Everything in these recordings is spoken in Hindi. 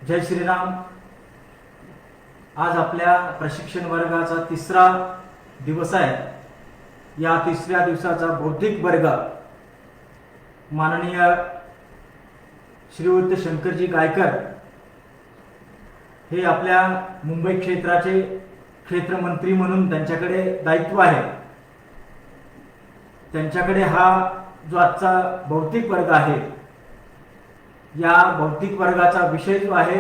जय श्रीराम। आज आपल्या प्रशिक्षण वर्गाचा तिसरा दिवस आहे। या तिसऱ्या दिवसाचा बौद्धिक वर्ग माननीय श्रीयुत शंकरजी गायकर हे आपल्या मुंबई क्षेत्राचे क्षेत्रमंत्री म्हणून त्यांच्याकडे दायित्व आहे। त्यांच्याकडे हा जो आजचा बौद्धिक वर्ग आहे, या बौद्धिक वर्गाचा विषय जो आहे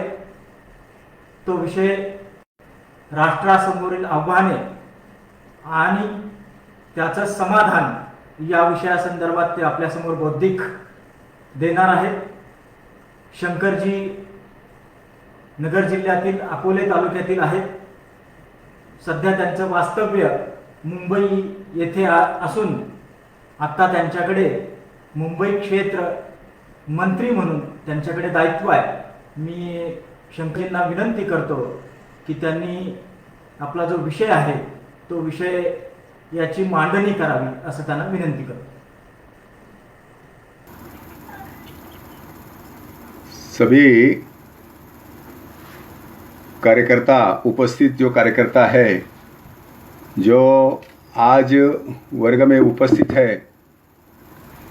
तो विषय राष्ट्रासमोरील आव्हाने आणि त्याचं समाधान या विषयासंदर्भात ते आपल्यासमोर बौद्धिक देणार आहेत। शंकरजी नगर जिल्ह्यातील अकोले तालुक्यातील आहेत। सध्या त्यांचं वास्तव्य मुंबई येथे असून आता त्यांच्याकडे मुंबई क्षेत्र मंत्री म्हणून त्यांच्याकडे दायित्व आहे। मी शंकरजींना विनंती करतो की त्यांनी आपला जो विषय आहे तो विषय याची मांडणी करावी असं त्यांना विनंती करतो। सभी कार्यकर्ता उपस्थित जो कार्यकर्ता है जो आज वर्ग में उपस्थित है,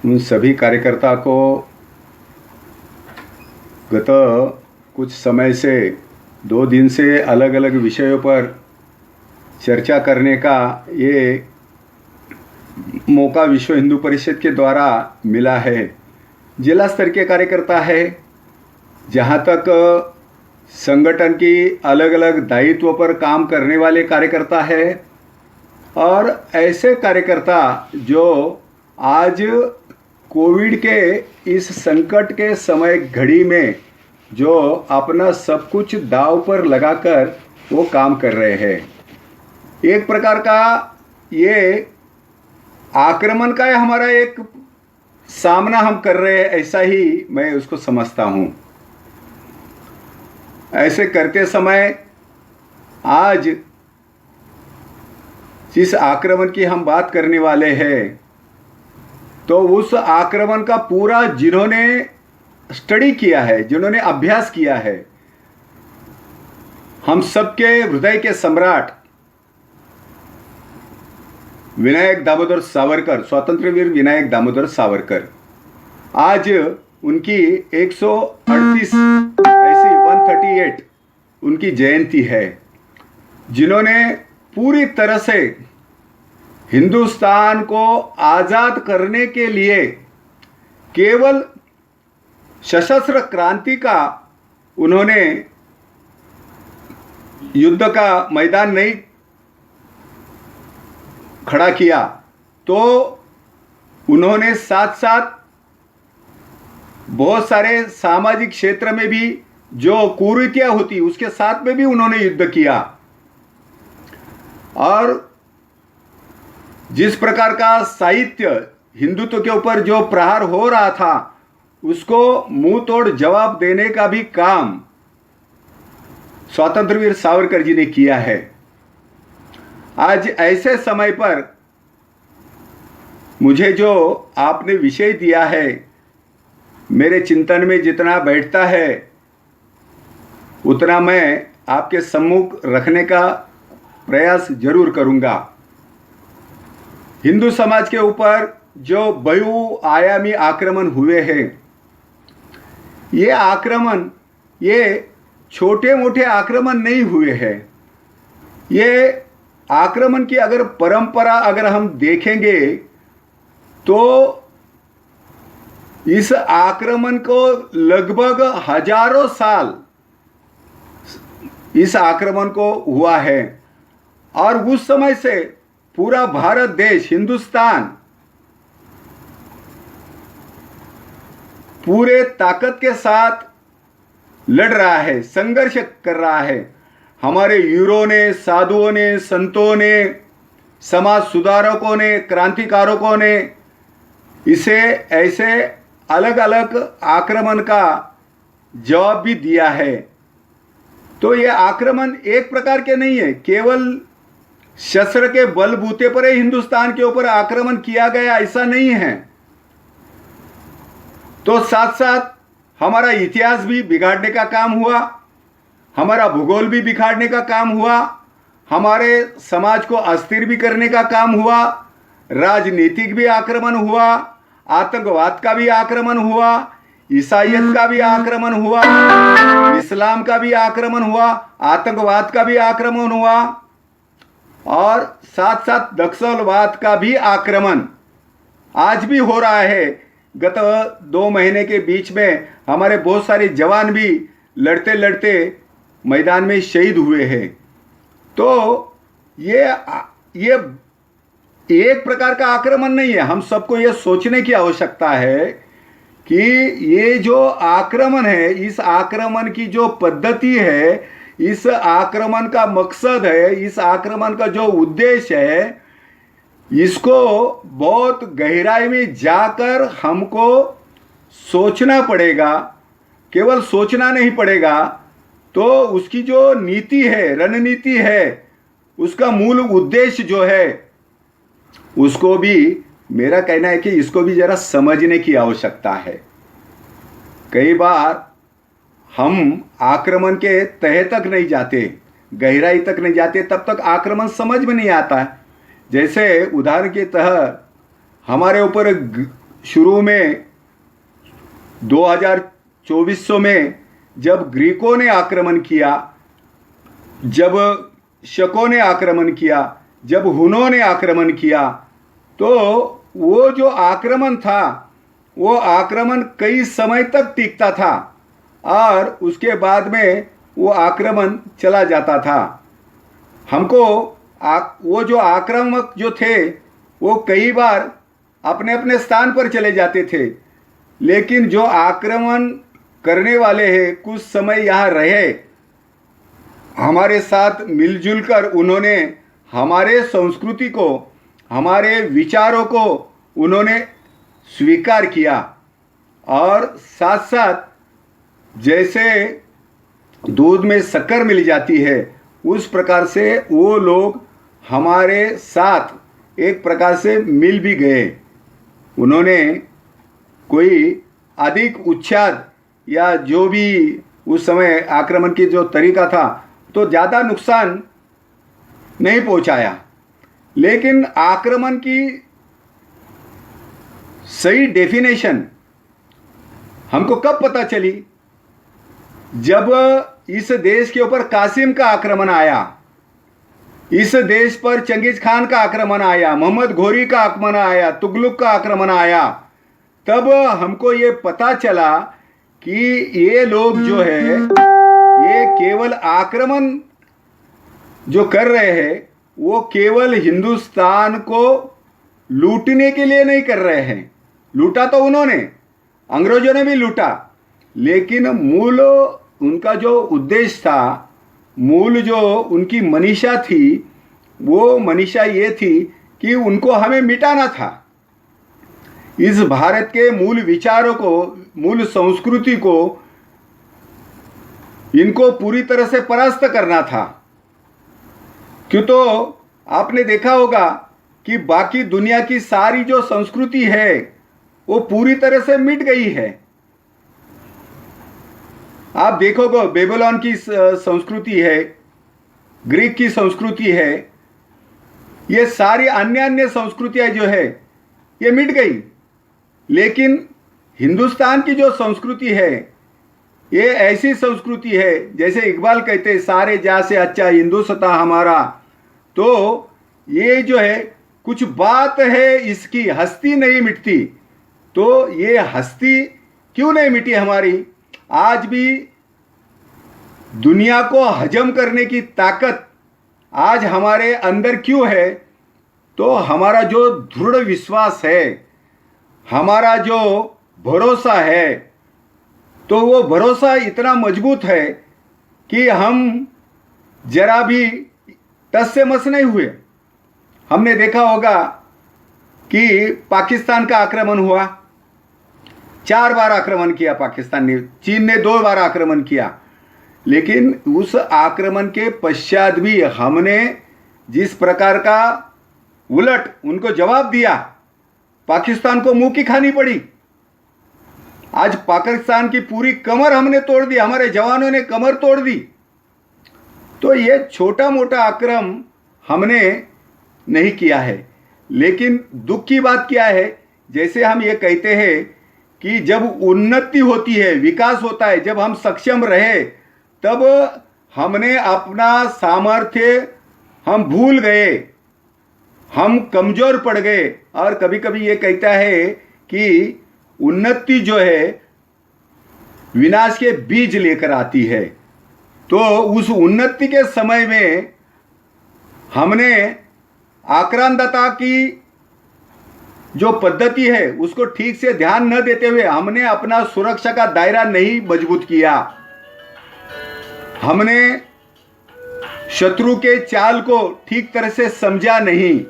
उन सभी कार्यकर्ता को गत कुछ समय से 2 दिन से अलग अलग विषयों पर चर्चा करने का ये मौका विश्व हिंदू परिषद के द्वारा मिला है। जिला स्तर के कार्यकर्ता है, जहाँ तक संगठन की अलग अलग दायित्व पर काम करने वाले कार्यकर्ता है, और ऐसे कार्यकर्ता जो आज कोविड के इस संकट के समय घड़ी में जो अपना सब कुछ दांव पर लगाकर वो काम कर रहे हैं। एक प्रकार का ये आक्रमण का हमारा एक सामना हम कर रहे हैं, ऐसा ही मैं उसको समझता हूँ। ऐसे करते समय आज जिस आक्रमण की हम बात करने वाले हैं, तो उस आक्रमण का पूरा जिन्होंने स्टडी किया है, जिन्होंने अभ्यास किया है, हम सबके हृदय के सम्राट विनायक दामोदर सावरकर, स्वातंत्र्यवीर विनायक दामोदर सावरकर, आज उनकी 138 ऐसी 138 उनकी जयंती है, जिन्होंने पूरी तरह से हिंदुस्तान को आज़ाद करने के लिए केवल सशस्त्र क्रांति का उन्होंने युद्ध का मैदान नहीं खड़ा किया, तो उन्होंने साथ साथ बहुत सारे सामाजिक क्षेत्र में भी जो कुरीतियां होती उसके साथ में भी उन्होंने युद्ध किया। और जिस प्रकार का साहित्य हिंदुत्व के ऊपर जो प्रहार हो रहा था, उसको मुंह तोड़ जवाब देने का भी काम स्वातंत्र्यवीर सावरकर जी ने किया है। आज ऐसे समय पर मुझे जो आपने विषय दिया है, मेरे चिंतन में जितना बैठता है उतना मैं आपके सम्मुख रखने का प्रयास जरूर करूंगा। हिंदू समाज के ऊपर जो बहुआयामी आक्रमण हुए हैं, ये आक्रमण ये छोटे मोटे आक्रमण नहीं हुए हैं। ये आक्रमण की अगर परंपरा अगर हम देखेंगे तो इस आक्रमण को लगभग हजारों साल इस आक्रमण को हुआ है, और उस समय से पूरा भारत देश, हिंदुस्तान पूरे ताकत के साथ लड़ रहा है, संघर्ष कर रहा है। हमारे वीरों ने, साधुओं ने, संतों ने, समाज सुधारकों ने, क्रांतिकारकों ने इसे ऐसे अलग अलग आक्रमण का जवाब भी दिया है। तो ये आक्रमण एक प्रकार के नहीं है, केवल शस्त्र के बलबूते पर ही हिंदुस्तान के ऊपर आक्रमण किया गया, ऐसा नहीं है। तो साथ साथ हमारा इतिहास भी बिगाड़ने का काम हुआ, हमारा भूगोल भी बिगाड़ने का काम हुआ, हमारे समाज को अस्थिर भी करने का काम हुआ, राजनीतिक भी आक्रमण हुआ, आतंकवाद का भी आक्रमण हुआ, ईसाइयत का भी आक्रमण हुआ, इस्लाम का भी आक्रमण हुआ, आतंकवाद का भी आक्रमण हुआ और साथ साथ नक्सलवाद का भी आक्रमण आज भी हो रहा है। गत 2 महीने के बीच में हमारे बहुत सारे जवान भी लड़ते लड़ते मैदान में शहीद हुए हैं। तो ये एक प्रकार का आक्रमण नहीं है। हम सबको ये सोचने की आवश्यकता है कि ये जो आक्रमण है, इस आक्रमण की जो पद्धति है, इस आक्रमण का मकसद है, इस आक्रमण का जो उद्देश्य है, इसको बहुत गहराई में जाकर हमको सोचना पड़ेगा। केवल सोचना नहीं पड़ेगा, तो उसकी जो नीति है, रणनीति है, उसका मूल उद्देश्य जो है, उसको भी मेरा कहना है कि इसको भी जरा समझने की आवश्यकता है। कई बार हम आक्रमण के तह तक नहीं जाते, गहराई तक नहीं जाते, तब तक आक्रमण समझ में नहीं आता है। जैसे उदाहरण के तहत हमारे ऊपर शुरू में 2400 में जब ग्रीकों ने आक्रमण किया, जब शकों ने आक्रमण किया, जब हुनों ने आक्रमण किया, तो वो जो आक्रमण था, वो आक्रमण कई समय तक टिकता था और उसके बाद में वो आक्रमण चला जाता था। हमको वो जो आक्रामक जो थे वो कई बार अपने अपने स्थान पर चले जाते थे, लेकिन जो आक्रमण करने वाले हैं कुछ समय यहाँ रहे, हमारे साथ मिलजुल कर उन्होंने हमारे संस्कृति को, हमारे विचारों को उन्होंने स्वीकार किया और साथ साथ जैसे दूध में शक्कर मिल जाती है, उस प्रकार से वो लोग हमारे साथ एक प्रकार से मिल भी गए। उन्होंने कोई अधिक उच्छाद या जो भी उस समय आक्रमण की जो तरीका था, तो ज़्यादा नुकसान नहीं पहुंचाया, लेकिन आक्रमण की सही डेफिनेशन हमको कब पता चली? जब इस देश के ऊपर कासिम का आक्रमण आया, इस देश पर चंगेज खान का आक्रमण आया, मोहम्मद घोरी का आक्रमण आया, तुगलक का आक्रमण आया, तब हमको ये पता चला कि ये लोग जो है ये केवल आक्रमण जो कर रहे हैं वो केवल हिंदुस्तान को लूटने के लिए नहीं कर रहे हैं। लूटा तो उन्होंने, अंग्रेजों ने भी लूटा, लेकिन मूल उनका जो उद्देश्य था, मूल जो उनकी मनीषा थी, वो मनीषा ये थी कि उनको हमें मिटाना था। इस भारत के मूल विचारों को, मूल संस्कृति को इनको पूरी तरह से परास्त करना था। क्यों? तो आपने देखा होगा कि बाकी दुनिया की सारी जो संस्कृति है वो पूरी तरह से मिट गई है। आप देखोगे बेबीलोन की संस्कृति है, ग्रीक की संस्कृति है, ये सारी अन्य अन्य संस्कृतियां जो है ये मिट गई, लेकिन हिंदुस्तान की जो संस्कृति है ये ऐसी संस्कृति है, जैसे इकबाल कहते हैं, सारे जहां से अच्छा हिंदुस्तान हमारा। तो ये जो है कुछ बात है इसकी, हस्ती नहीं मिटती। तो ये हस्ती क्यों नहीं मिटी हमारी? आज भी दुनिया को हजम करने की ताकत आज हमारे अंदर क्यों है? तो हमारा जो दृढ़ विश्वास है, हमारा जो भरोसा है, तो वो भरोसा इतना मजबूत है कि हम जरा भी टस से मस नहीं हुए। हमने देखा होगा कि पाकिस्तान का आक्रमण हुआ, 4 बार आक्रमण किया पाकिस्तान ने, चीन ने 2 बार आक्रमण किया, लेकिन उस आक्रमण के पश्चात भी हमने जिस प्रकार का उलट उनको जवाब दिया, पाकिस्तान को मुंह की खानी पड़ी। आज पाकिस्तान की पूरी कमर हमने तोड़ दी, हमारे जवानों ने कमर तोड़ दी तो ये छोटा मोटा आक्रमण हमने नहीं किया है। लेकिन दुख की बात क्या है, जैसे हम ये कहते हैं कि जब उन्नति होती है, विकास होता है, जब हम सक्षम रहे, तब हमने अपना सामर्थ्य हम भूल गए, हम कमज़ोर पड़ गए। और कभी कभी ये कहता है कि उन्नति जो है विनाश के बीज लेकर आती है। तो उस उन्नति के समय में हमने आक्रांतता की जो पद्धति है उसको ठीक से ध्यान न देते हुए हमने अपना सुरक्षा का दायरा नहीं मजबूत किया। हमने शत्रु के चाल को ठीक तरह से समझा नहीं।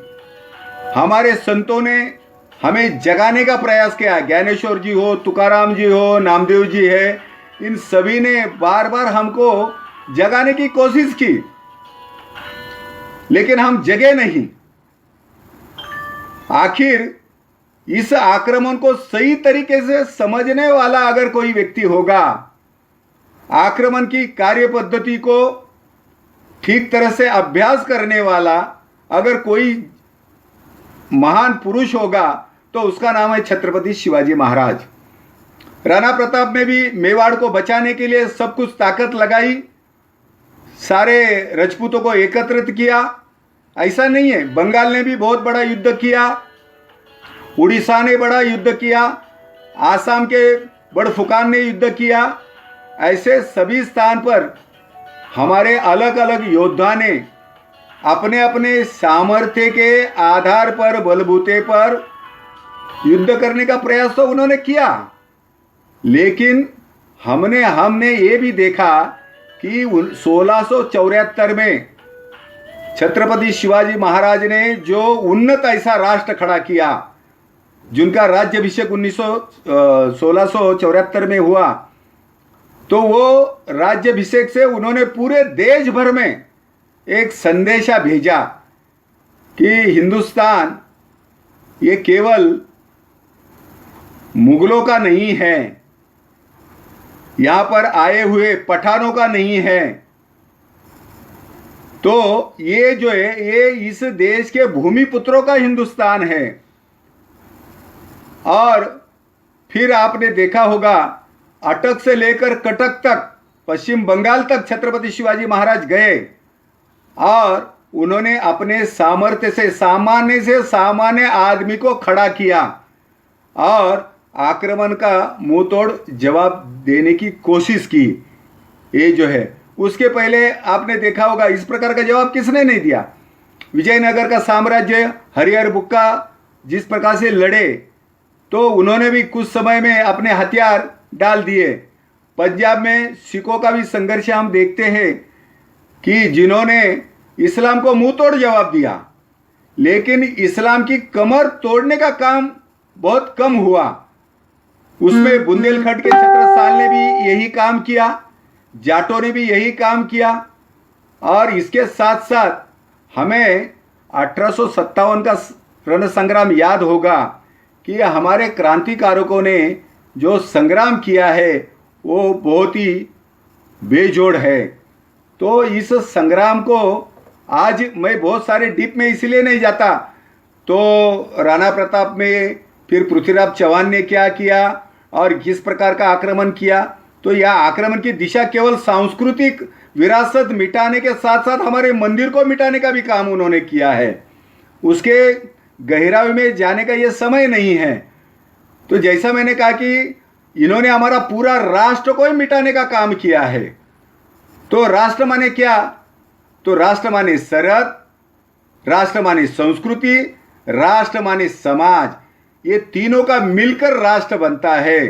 हमारे संतों ने हमें जगाने का प्रयास किया, ज्ञानेश्वर जी हो, तुकाराम जी हो, नामदेव जी है, इन सभी ने बार बार हमको जगाने की कोशिश की, लेकिन हम जगे नहीं। आखिर इस आक्रमण को सही तरीके से समझने वाला अगर कोई व्यक्ति होगा, आक्रमण की कार्य पद्धति को ठीक तरह से अभ्यास करने वाला अगर कोई महान पुरुष होगा, तो उसका नाम है छत्रपति शिवाजी महाराज। राणा प्रताप ने भी मेवाड़ को बचाने के लिए सब कुछ ताकत लगाई, सारे राजपूतों को एकत्रित किया। ऐसा नहीं है, बंगाल ने भी बहुत बड़ा युद्ध किया, उड़ीसा ने बड़ा युद्ध किया, आसाम के बड़फुकान ने युद्ध किया। ऐसे सभी स्थान पर हमारे अलग अलग योद्धा ने अपने अपने सामर्थ्य के आधार पर, बलबूते पर युद्ध करने का प्रयास तो उन्होंने किया। लेकिन हमने ये भी देखा कि 1674 में छत्रपति शिवाजी महाराज ने जो उन्नत ऐसा राष्ट्र खड़ा किया, जिनका राज्याभिषेक 1674 में हुआ, तो वो राज्याभिषेक से उन्होंने पूरे देश भर में एक संदेशा भेजा कि हिंदुस्तान ये केवल मुगलों का नहीं है, यहाँ पर आए हुए पठानों का नहीं है। तो ये जो है ये इस देश के भूमिपुत्रों का हिंदुस्तान है। और फिर आपने देखा होगा अटक से लेकर कटक तक, पश्चिम बंगाल तक छत्रपति शिवाजी महाराज गए और उन्होंने अपने सामर्थ्य से सामान्य आदमी को खड़ा किया और आक्रमण का मुंह तोड़ जवाब देने की कोशिश की। ये जो है उसके पहले आपने देखा होगा इस प्रकार का जवाब किसने नहीं दिया। विजयनगर का साम्राज्य हरिहर बुक्का जिस प्रकार से लड़े, तो उन्होंने भी कुछ समय में अपने हथियार डाल दिए। पंजाब में सिखों का भी संघर्ष हम देखते हैं कि जिन्होंने इस्लाम को मुंह तोड़ जवाब दिया, लेकिन इस्लाम की कमर तोड़ने का काम बहुत कम हुआ। उसमें बुंदेलखंड के छत्रसाल ने भी यही काम किया, जाटों ने भी यही काम किया। और इसके साथ साथ हमें 1857 का रण संग्राम याद होगा कि हमारे क्रांतिकारकों ने जो संग्राम किया है वो बहुत ही बेजोड़ है। तो इस संग्राम को आज मैं बहुत सारे डीप में इसलिए नहीं जाता, तो राणा प्रताप में फिर पृथ्वीराज चौहान ने क्या किया और किस प्रकार का आक्रमण किया, तो यह आक्रमण की दिशा केवल सांस्कृतिक विरासत मिटाने के साथ साथ हमारे मंदिर को मिटाने का भी काम उन्होंने किया है। उसके गहराई में जाने का ये समय नहीं है। तो जैसा मैंने कहा कि इन्होंने हमारा पूरा राष्ट्र को ही मिटाने का काम किया है। तो राष्ट्र माने क्या? तो राष्ट्र माने सरहद, राष्ट्र माने संस्कृति, राष्ट्र माने समाज, ये तीनों का मिलकर राष्ट्र बनता है।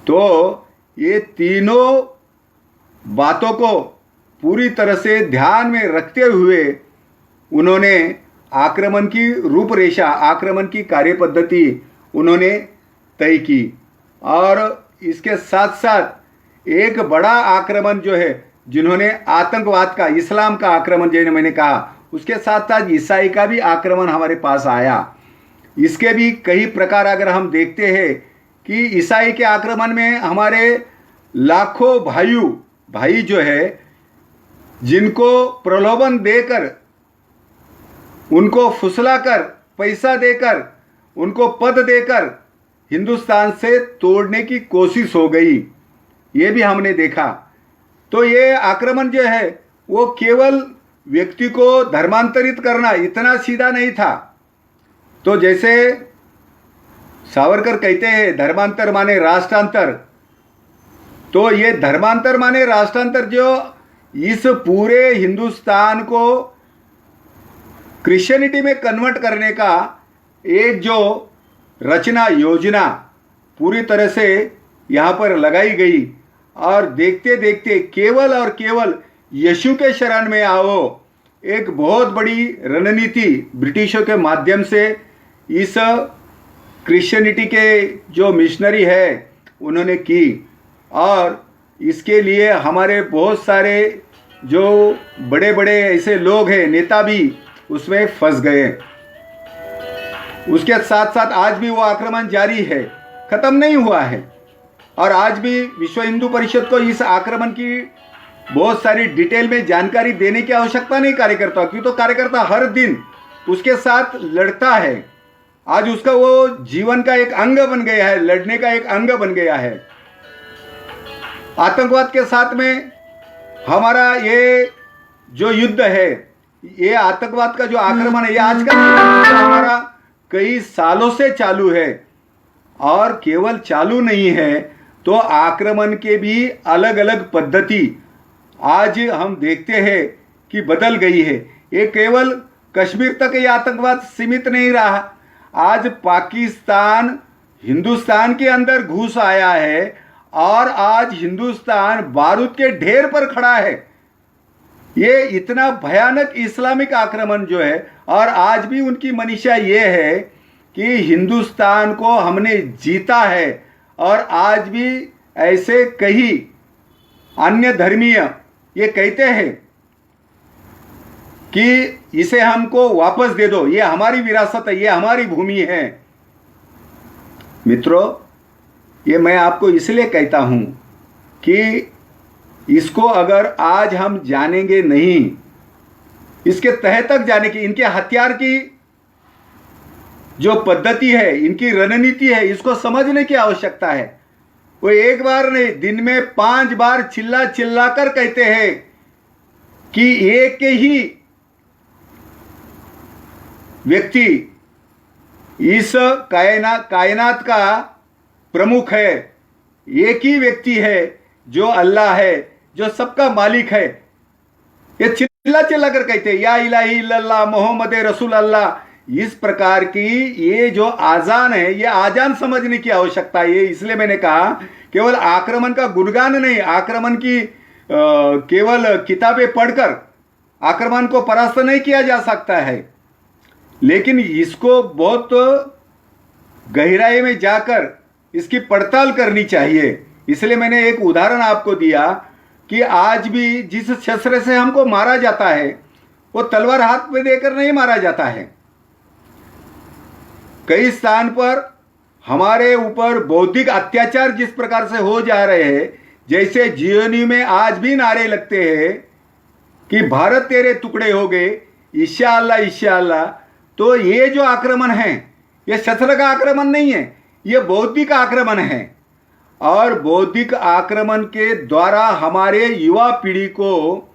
तो ये तीनों बातों को पूरी तरह से ध्यान में रखते हुए उन्होंने आक्रमण की रूपरेखा, आक्रमण की कार्यपद्धति उन्होंने तय की। और इसके साथ साथ एक बड़ा आक्रमण जो है, जिन्होंने आतंकवाद का, इस्लाम का आक्रमण जैसे मैंने कहा, उसके साथ साथ ईसाई का भी आक्रमण हमारे पास आया। इसके भी कई प्रकार अगर हम देखते हैं कि ईसाई के आक्रमण में हमारे लाखों भाई जो है जिनको प्रलोभन देकर, उनको फुसलाकर, पैसा देकर, उनको पद देकर हिंदुस्तान से तोड़ने की कोशिश हो गई, ये भी हमने देखा। तो ये आक्रमण जो है वो केवल व्यक्ति को धर्मांतरित करना इतना सीधा नहीं था। तो जैसे सावरकर कहते हैं धर्मांतर माने राष्ट्रांतर, तो ये धर्मांतर माने राष्ट्रांतर जो इस पूरे हिंदुस्तान को क्रिश्चियनिटी में कन्वर्ट करने का एक जो रचना योजना पूरी तरह से यहाँ पर लगाई गई, और देखते देखते केवल और केवल यीशु के शरण में आओ, एक बहुत बड़ी रणनीति ब्रिटिशों के माध्यम से इस क्रिश्चियनिटी के जो मिशनरी है उन्होंने की। और इसके लिए हमारे बहुत सारे जो बड़े बड़े ऐसे लोग हैं, नेता भी उसमें फंस गए। उसके साथ साथ आज भी वो आक्रमण जारी है, ख़त्म नहीं हुआ है। और आज भी विश्व हिंदू परिषद को इस आक्रमण की बहुत सारी डिटेल में जानकारी देने की आवश्यकता नहीं कार्यकर्ता, क्यों तो कार्यकर्ता हर दिन उसके साथ लड़ता है। आज उसका वो जीवन का एक अंग बन गया है, लड़ने का एक अंग बन गया है। आतंकवाद के साथ में हमारा ये जो युद्ध है, ये आतंकवाद का जो आक्रमण है, ये आज का हमारा कई सालों से चालू है। और केवल चालू नहीं है तो आक्रमण के भी अलग अलग पद्धति आज हम देखते हैं कि बदल गई है। ये केवल कश्मीर तक ये आतंकवाद सीमित नहीं रहा, आज पाकिस्तान हिंदुस्तान के अंदर घुस आया है और आज हिंदुस्तान बारूद के ढेर पर खड़ा है। ये इतना भयानक इस्लामिक आक्रमण जो है, और आज भी उनकी मनीषा ये है कि हिंदुस्तान को हमने जीता है। और आज भी ऐसे कई अन्य धर्मीय ये कहते हैं कि इसे हमको वापस दे दो, ये हमारी विरासत है, ये हमारी भूमि है। मित्रों, ये मैं आपको इसलिए कहता हूं कि इसको अगर आज हम जानेंगे नहीं, इसके तह तक जाने की, इनके हथियार की जो पद्धति है, इनकी रणनीति है, इसको समझने की आवश्यकता है। वो एक बार नहीं, दिन में 5 बार चिल्ला चिल्ला कर कहते हैं कि एक ही व्यक्ति इस कायनात का प्रमुख है, एक ही व्यक्ति है जो अल्लाह है, जो सबका मालिक है। ये चिल्ला चिल्ला कर कहते हैं या इलाही इल्लल्लाह मोहम्मद रसूल अल्लाह। इस प्रकार की ये जो आजान है, ये आजान समझने की आवश्यकता है। ये इसलिए मैंने कहा केवल आक्रमण का गुणगान नहीं, आक्रमण की केवल किताबें पढ़कर आक्रमण को परास्त नहीं किया जा सकता है, लेकिन इसको बहुत गहराई में जाकर इसकी पड़ताल करनी चाहिए। इसलिए मैंने एक उदाहरण आपको दिया कि आज भी जिस शस्त्र से हमको मारा जाता है वो तलवार हाथ में देकर नहीं मारा जाता है। कई स्थान पर हमारे ऊपर बौद्धिक अत्याचार जिस प्रकार से हो जा रहे हैं, जैसे जीएनयू में आज भी नारे लगते हैं कि भारत तेरे टुकड़े हो गए, इंशाअल्लाह इंशाअल्लाह। तो ये जो आक्रमण है ये शस्त्र का आक्रमण नहीं है, ये बौद्धिक आक्रमण है। और बौद्धिक आक्रमण के द्वारा हमारे युवा पीढ़ी को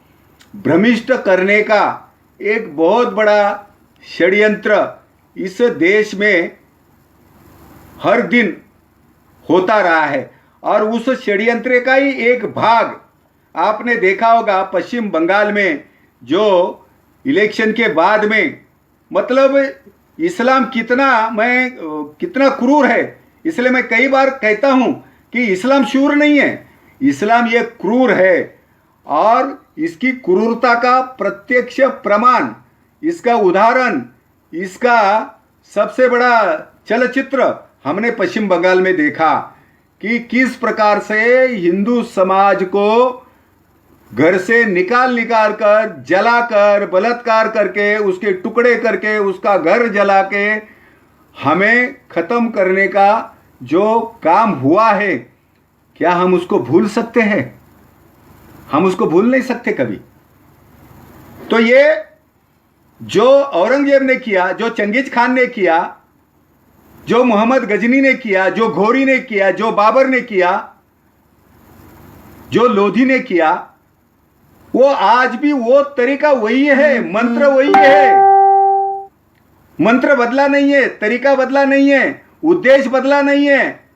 भ्रमिष्ट करने का एक बहुत बड़ा षड्यंत्र इस देश में हर दिन होता रहा है। और उस षड्यंत्र का ही एक भाग आपने देखा होगा पश्चिम बंगाल में, जो इलेक्शन के बाद में, मतलब इस्लाम कितना क्रूर है। इसलिए मैं कई बार कहता हूं कि इस्लाम शूर नहीं है, इस्लाम ये क्रूर है। और इसकी क्रूरता का प्रत्यक्ष प्रमाण, इसका उदाहरण, इसका सबसे बड़ा चलचित्र हमने पश्चिम बंगाल में देखा कि किस प्रकार से हिंदू समाज को घर से निकाल कर, जलाकर, बलात्कार करके, उसके टुकड़े करके, उसका घर जला के हमें ख़त्म करने का जो काम हुआ है, क्या हम उसको भूल सकते हैं? हम उसको भूल नहीं सकते कभी। तो ये जो औरंगजेब ने किया, जो चंगेज खान ने किया, जो मोहम्मद गजनी ने किया, जो घोरी ने किया, जो बाबर ने किया, जो लोधी ने किया, वो आज भी वो तरीका वही है, मंत्र वही है। मंत्र बदला नहीं है, तरीका बदला नहीं है, उद्देश्य बदला नहीं है।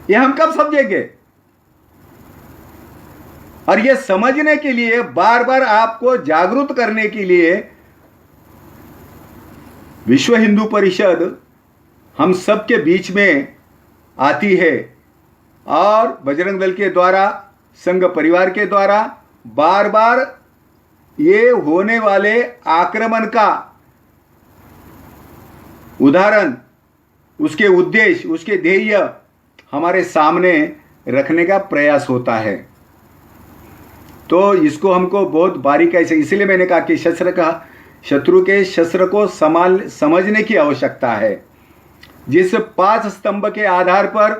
ये हम कब समझेंगे? और ये समझने के लिए, बार बार आपको जागरूक करने के लिए विश्व हिंदू परिषद हम सबके बीच में आती है और बजरंग दल के द्वारा, संघ परिवार के द्वारा बार बार ये होने वाले आक्रमण का उदाहरण, उसके उद्देश्य, उसके ध्येय हमारे सामने रखने का प्रयास होता है। तो इसको हमको बहुत बारीकाई से, इसलिए मैंने कहा कि शत्रु के शस्त्र को समझने की आवश्यकता है। जिस 5 स्तंभ के आधार पर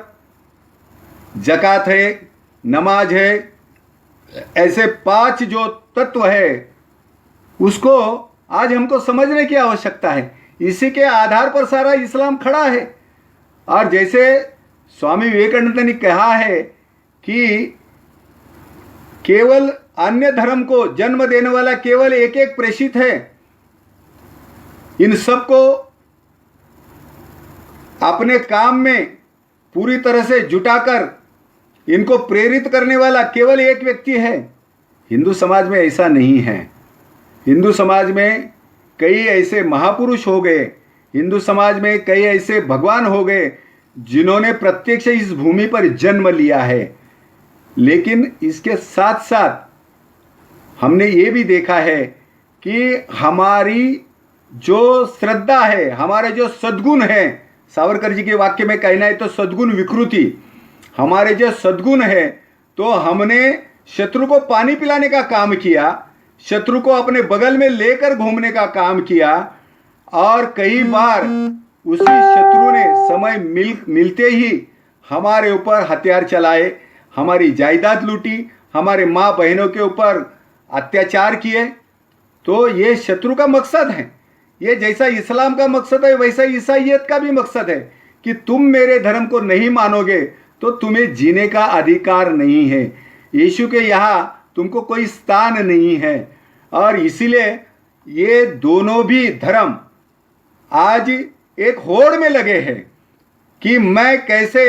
ज़कात है, नमाज है, ऐसे 5 जो तत्व है, उसको आज हमको समझने की आवश्यकता है। इसी के आधार पर सारा इस्लाम खड़ा है। और जैसे स्वामी विवेकानंद ने कहा है कि केवल अन्य धर्म को जन्म देने वाला केवल एक एक प्रेषित है, इन सबको अपने काम में पूरी तरह से जुटाकर इनको प्रेरित करने वाला केवल एक व्यक्ति है। हिंदू समाज में ऐसा नहीं है। हिंदू समाज में कई ऐसे महापुरुष हो गए, हिंदू समाज में कई ऐसे भगवान हो गए जिन्होंने प्रत्यक्ष इस भूमि पर जन्म लिया है। लेकिन इसके साथ साथ हमने ये भी देखा है कि हमारी जो श्रद्धा है, हमारे जो सद्गुण है, सावरकर जी के वाक्य में कहना है तो सद्गुण विकृति, हमारे जो सद्गुण है, तो हमने शत्रु को पानी पिलाने का काम किया, शत्रु को अपने बगल में लेकर घूमने का काम किया, और कई बार उसी शत्रु ने समय मिलते ही हमारे ऊपर हथियार चलाए, हमारी जायदाद लूटी, हमारे माँ बहनों के ऊपर अत्याचार किए। तो ये शत्रु का मकसद है। ये जैसा इस्लाम का मकसद है वैसा ईसाइयत का भी मकसद है कि तुम मेरे धर्म को नहीं मानोगे तो तुम्हें जीने का अधिकार नहीं है, यीशु के यहाँ तुमको कोई स्थान नहीं है। और इसीलिए ये दोनों भी धर्म आज एक होड़ में लगे हैं कि मैं कैसे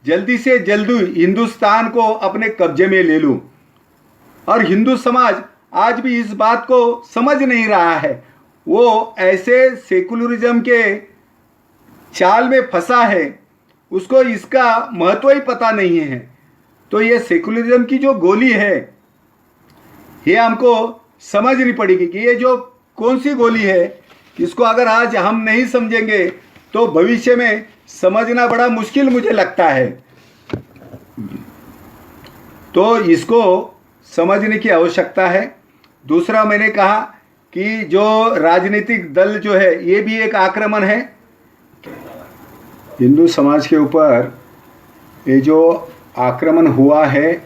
जल्दी से जल्दी हिंदुस्तान को अपने कब्जे में ले लूं। और हिंदू समाज आज भी इस बात को समझ नहीं रहा है। वो ऐसे सेकुलरिज्म के चाल में फंसा है, उसको इसका महत्व ही पता नहीं है। तो ये सेकुलरिज्म की जो गोली है, ये हमको समझनी पड़ेगी कि ये जो कौन सी गोली है, इसको अगर आज हम नहीं समझेंगे तो भविष्य में समझना बड़ा मुश्किल मुझे लगता है। तो इसको समझने की आवश्यकता है। दूसरा, मैंने कहा कि जो राजनीतिक दल जो है, ये भी एक आक्रमण है हिंदू समाज के ऊपर। ये जो आक्रमण हुआ है,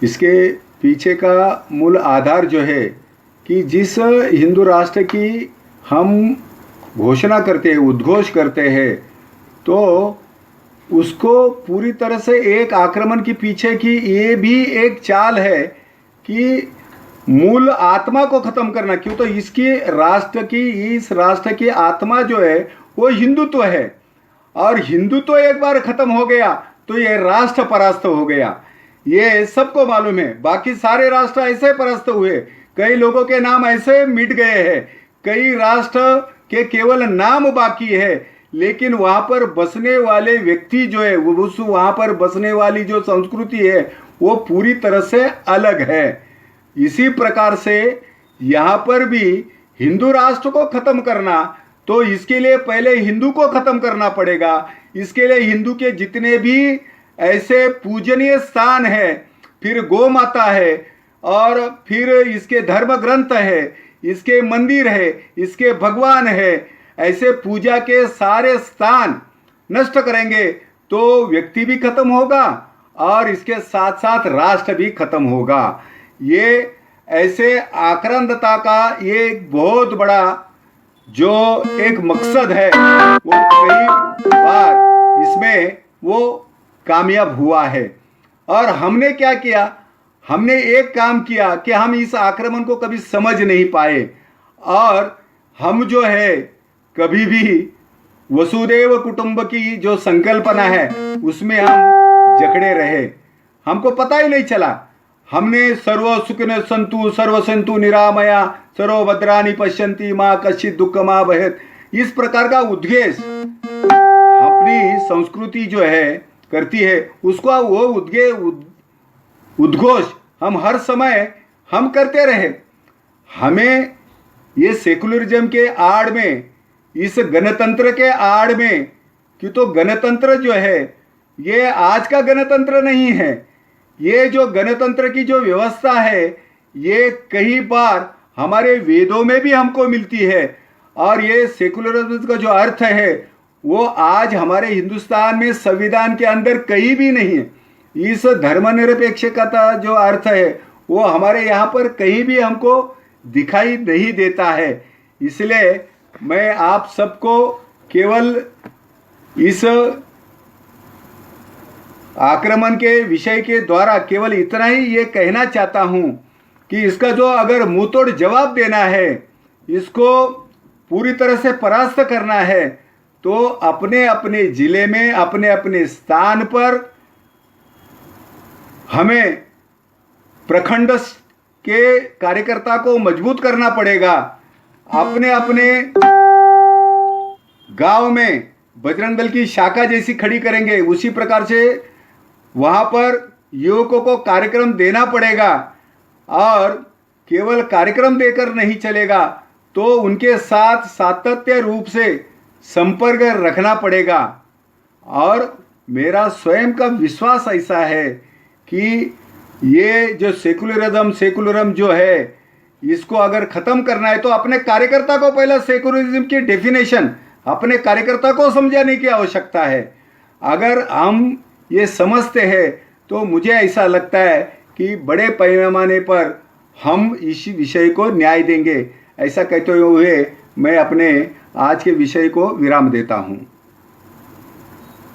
इसके पीछे का मूल आधार जो है कि जिस हिंदू राष्ट्र की हम घोषणा करते हैं, उद्घोष करते हैं, तो उसको पूरी तरह से एक आक्रमण के पीछे की ये भी एक चाल है कि मूल आत्मा को ख़त्म करना। क्यों? तो इस राष्ट्र की आत्मा जो है वो हिंदुत्व है, और हिंदुत्व एक बार ख़त्म हो गया तो ये राष्ट्र परास्त हो गया। ये सबको मालूम है। बाकी सारे राष्ट्र ऐसे परास्त हुए, कई लोगों के नाम ऐसे मिट गए हैं, कई राष्ट्र के केवल नाम बाकी है, लेकिन वहाँ पर बसने वाले व्यक्ति जो है, वहाँ पर बसने वाली जो संस्कृति है वो पूरी तरह से अलग है। इसी प्रकार से यहाँ पर भी हिंदू राष्ट्र को ख़त्म करना, तो इसके लिए पहले हिंदू को ख़त्म करना पड़ेगा। इसके लिए हिंदू के जितने भी ऐसे पूजनीय स्थान है, फिर गौ माता है, और फिर इसके धर्म ग्रंथ है, इसके मंदिर है, इसके भगवान है, ऐसे पूजा के सारे स्थान नष्ट करेंगे तो व्यक्ति भी खत्म होगा और इसके साथ साथ राष्ट्र भी खत्म होगा। ये ऐसे आक्रांतता का ये एक बहुत बड़ा जो एक मकसद है वो कई बार इसमें वो कामयाब हुआ है। और हमने क्या किया, हमने एक काम किया कि हम इस आक्रमण को कभी समझ नहीं पाए और हम जो है कभी भी वसुदेव कुटुंब की जो संकल्पना है उसमें हम जकड़े रहे, हमको पता ही नहीं चला। हमने सर्व सुखिनो संतु सर्व संतु निरामया सर्व भद्राणि पश्यन्ति मां कश्चित् दुःखमा भवेत्, इस प्रकार का उद्घोष अपनी संस्कृति जो है करती है, उसको वो उद्घोष हम हर समय हम करते रहे। हमें ये सेकुलरिज्म के आड़ में, इस गणतंत्र के आड़ में, कि तो गणतंत्र जो है ये आज का गणतंत्र नहीं है, ये जो गणतंत्र की जो व्यवस्था है ये कई बार हमारे वेदों में भी हमको मिलती है। और ये सेकुलरिज्म का जो अर्थ है वो आज हमारे हिंदुस्तान में संविधान के अंदर कहीं भी नहीं है। इस धर्मनिरपेक्षता का जो अर्थ है वो हमारे यहाँ पर कहीं भी हमको दिखाई नहीं देता है। इसलिए मैं आप सबको केवल इस आक्रमण के विषय के द्वारा केवल इतना ही ये कहना चाहता हूँ कि इसका जो अगर मुंहतोड़ जवाब देना है, इसको पूरी तरह से परास्त करना है, तो अपने अपने जिले में अपने अपने स्थान पर हमें प्रखंड के कार्यकर्ता को मजबूत करना पड़ेगा। अपने अपने गांव में बजरंग दल की शाखा जैसी खड़ी करेंगे, उसी प्रकार से वहां पर युवकों को कार्यक्रम देना पड़ेगा। और केवल कार्यक्रम देकर नहीं चलेगा, तो उनके साथ सातत्य रूप से संपर्क रखना पड़ेगा। और मेरा स्वयं का विश्वास ऐसा है कि ये जो सेकुलरिज्म जो है इसको अगर ख़त्म करना है तो अपने कार्यकर्ता को पहले सेकुलरिज्म की डेफिनेशन अपने कार्यकर्ता को समझाने की आवश्यकता है। अगर हम ये समझते हैं तो मुझे ऐसा लगता है कि बड़े पैमाने पर हम इस विषय को न्याय देंगे। ऐसा कहते हुए मैं अपने आज के विषय को विराम देता हूँ।